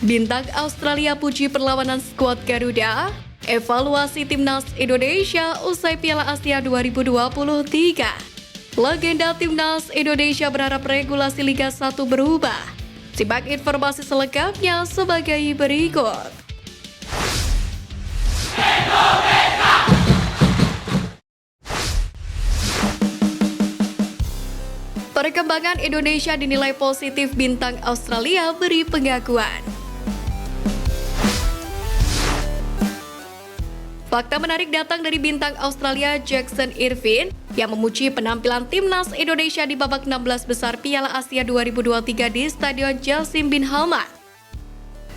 Bintang Australia puji perlawanan skuad Garuda, evaluasi timnas Indonesia usai Piala Asia 2023. Legenda timnas Indonesia berharap regulasi Liga 1 berubah. Simak informasi selengkapnya sebagai berikut. Perkembangan Indonesia dinilai positif, bintang Australia beri pengakuan. Fakta menarik datang dari bintang Australia Jackson Irvine yang memuji penampilan timnas Indonesia di babak 16 besar Piala Asia 2023 di Stadion Jassim Bin Hamad.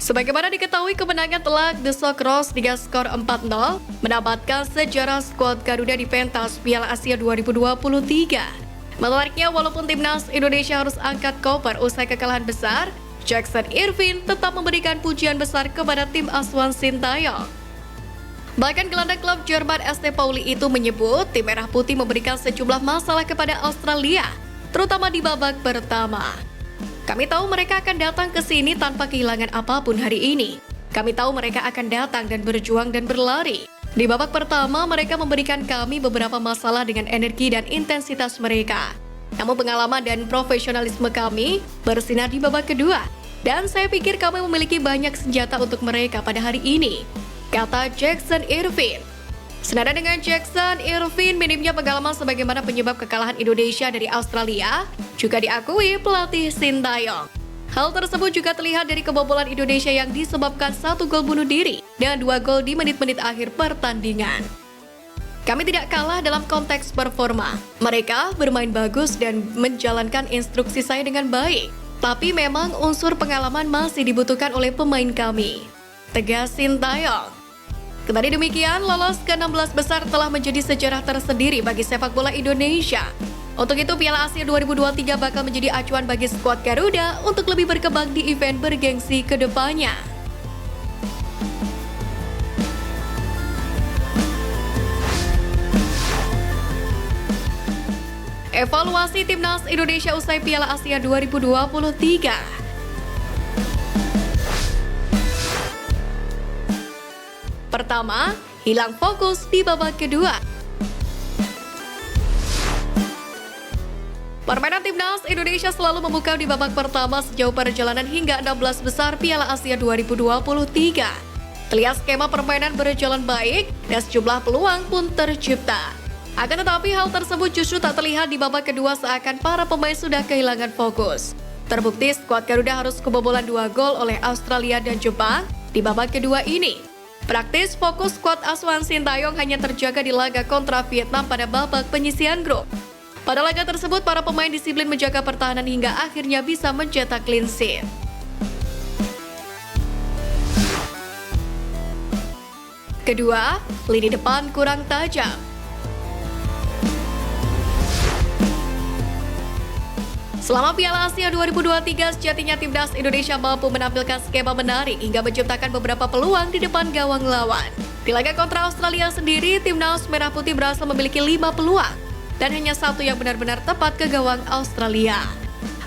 Sebagaimana diketahui, kemenangan telak The Socceroos dengan skor 4-0 menambahkan sejarah skuad Garuda di pentas Piala Asia 2023. Menariknya, walaupun timnas Indonesia harus angkat koper usai kekalahan besar, Jackson Irvine tetap memberikan pujian besar kepada tim asuhan Sintayong. Bahkan gelandang klub Jerman ST Pauli itu menyebut tim Merah Putih memberikan sejumlah masalah kepada Australia, terutama di babak pertama. Kami tahu mereka akan datang ke sini tanpa kehilangan apapun hari ini. Kami tahu mereka akan datang dan berjuang dan berlari. Di babak pertama, mereka memberikan kami beberapa masalah dengan energi dan intensitas mereka. Namun pengalaman dan profesionalisme kami bersinar di babak kedua. Dan saya pikir kami memiliki banyak senjata untuk mereka pada hari ini, kata Jackson Irvine. Senada dengan Jackson Irvine, minimnya pengalaman sebagaimana penyebab kekalahan Indonesia dari Australia juga diakui pelatih Sintayong. Hal tersebut juga terlihat dari kebobolan Indonesia yang disebabkan 1 gol bunuh diri dan 2 gol di menit-menit akhir pertandingan. Kami tidak kalah dalam konteks performa. Mereka bermain bagus dan menjalankan instruksi saya dengan baik. Tapi memang unsur pengalaman masih dibutuhkan oleh pemain kami, tegas Sintayong. Kembali demikian, lolos ke 16 besar telah menjadi sejarah tersendiri bagi sepak bola Indonesia. Untuk itu, Piala Asia 2023 bakal menjadi acuan bagi skuad Garuda untuk lebih berkembang di event bergengsi ke depannya. Evaluasi timnas Indonesia usai Piala Asia 2023. Pertama, hilang fokus di babak kedua. Permainan timnas Indonesia selalu memukau di babak pertama sejauh perjalanan hingga 16 besar Piala Asia 2023. Terlihat skema permainan berjalan baik dan sejumlah peluang pun tercipta. Akan tetapi hal tersebut justru tak terlihat di babak kedua seakan para pemain sudah kehilangan fokus. Terbukti skuad Garuda harus kebobolan 2 gol oleh Australia dan Jepang di babak kedua ini. Praktis fokus skuad asuhan Sintayong hanya terjaga di laga kontra Vietnam pada babak penyisihan grup. Pada laga tersebut, para pemain disiplin menjaga pertahanan hingga akhirnya bisa mencetak clean sheet. Kedua, lini depan kurang tajam. Selama Piala Asia 2023, sejatinya timnas Indonesia mampu menampilkan skema menarik hingga menciptakan beberapa peluang di depan gawang lawan. Di laga kontra Australia sendiri, timnas Merah Putih berhasil memiliki 5 peluang dan hanya 1 yang benar-benar tepat ke gawang Australia.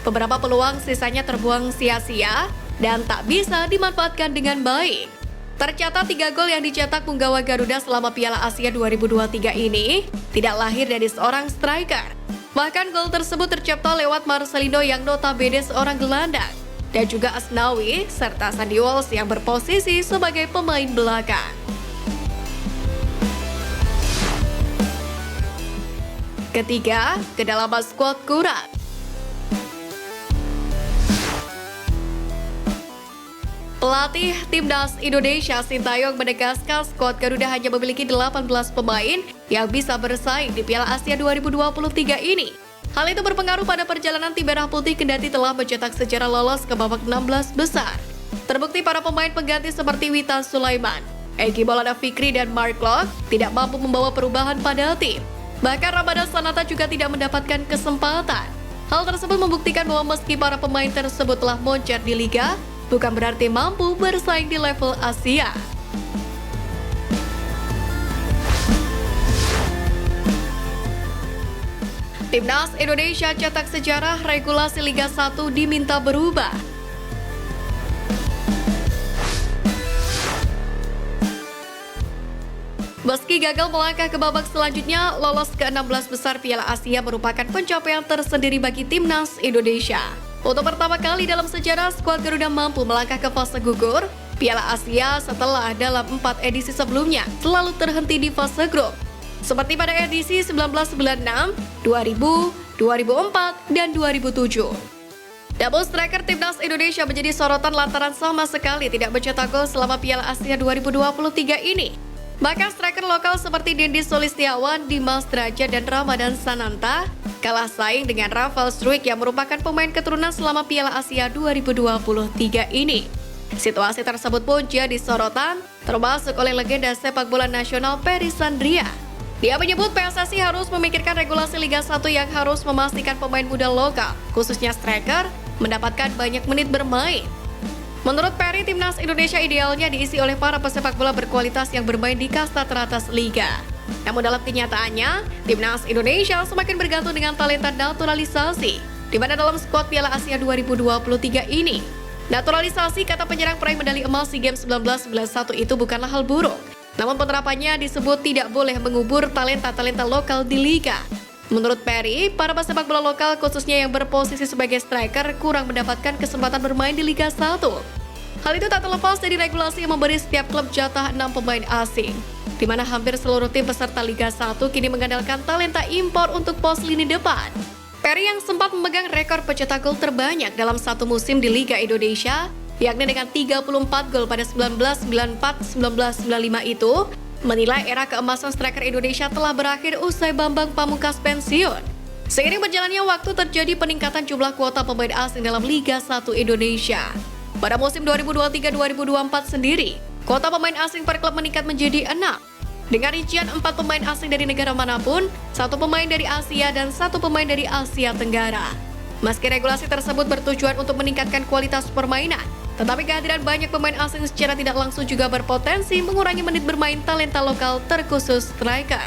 Beberapa peluang sisanya terbuang sia-sia dan tak bisa dimanfaatkan dengan baik. Tercatat 3 gol yang dicetak punggawa Garuda selama Piala Asia 2023 ini tidak lahir dari seorang striker. Bahkan gol tersebut tercipta lewat Marcelino yang notabene seorang gelandang, dan juga Asnawi serta Sandy Walsh yang berposisi sebagai pemain belakang. Ketiga, kedalaman skuad kurang. Pelatih timnas Indonesia Sintayong menegaskan skuad Garuda hanya memiliki 18 pemain yang bisa bersaing di Piala Asia 2023 ini. Hal itu berpengaruh pada perjalanan tim Merah Putih kendati telah mencetak sejarah lolos ke babak 16 besar. Terbukti para pemain pengganti seperti Witan Sulaiman, Egy Maulana Fikri dan Mark Locke tidak mampu membawa perubahan pada tim. Bahkan Ramadan Sananta juga tidak mendapatkan kesempatan. Hal tersebut membuktikan bahwa meski para pemain tersebut telah moncer di Liga, bukan berarti mampu bersaing di level Asia. Timnas Indonesia cetak sejarah, regulasi Liga 1 diminta berubah. Meski gagal melangkah ke babak selanjutnya, lolos ke 16 besar Piala Asia merupakan pencapaian tersendiri bagi timnas Indonesia. Untuk pertama kali dalam sejarah, skuad Garuda mampu melangkah ke fase gugur Piala Asia setelah dalam 4 edisi sebelumnya selalu terhenti di fase grup. Seperti pada edisi 1996, 2000, 2004, dan 2007. Double striker timnas Indonesia menjadi sorotan lantaran sama sekali tidak mencetak gol selama Piala Asia 2023 ini. Bahkan striker lokal seperti Dendi Solistiawan, Dimas Drajat, dan Ramadan Sananta kalah saing dengan Rafael Struijk yang merupakan pemain keturunan selama Piala Asia 2023 ini. Situasi tersebut pun jadi sorotan, termasuk oleh legenda sepak bola nasional Peri Sandria. Dia menyebut PSSI harus memikirkan regulasi Liga 1 yang harus memastikan pemain muda lokal, khususnya striker, mendapatkan banyak menit bermain. Menurut Peri, timnas Indonesia idealnya diisi oleh para pesepak bola berkualitas yang bermain di kasta teratas liga. Namun dalam kenyataannya, timnas Indonesia semakin bergantung dengan talenta naturalisasi, di mana dalam skuad Piala Asia 2023 ini, naturalisasi kata penyerang peraih medali emas SEA Games 1991 itu bukanlah hal buruk. Namun penerapannya disebut tidak boleh mengubur talenta-talenta lokal di liga. Menurut Peri, para pesepak bola lokal khususnya yang berposisi sebagai striker kurang mendapatkan kesempatan bermain di Liga 1. Hal itu tak terlepas dari regulasi yang memberi setiap klub jatah 6 pemain asing, di mana hampir seluruh tim peserta Liga 1 kini mengandalkan talenta impor untuk pos lini depan. Peri yang sempat memegang rekor pencetak gol terbanyak dalam satu musim di Liga Indonesia, yakni dengan 34 gol pada 1994-1995 itu, menilai era keemasan striker Indonesia telah berakhir usai Bambang Pamungkas pensiun. Seiring berjalannya waktu terjadi peningkatan jumlah kuota pemain asing dalam Liga 1 Indonesia. Pada musim 2023-2024 sendiri, kuota pemain asing per klub meningkat menjadi 6. Dengan rincian 4 pemain asing dari negara manapun, 1 pemain dari Asia dan 1 pemain dari Asia Tenggara. Meski regulasi tersebut bertujuan untuk meningkatkan kualitas permainan, tetapi kehadiran banyak pemain asing secara tidak langsung juga berpotensi mengurangi menit bermain talenta lokal terkhusus striker.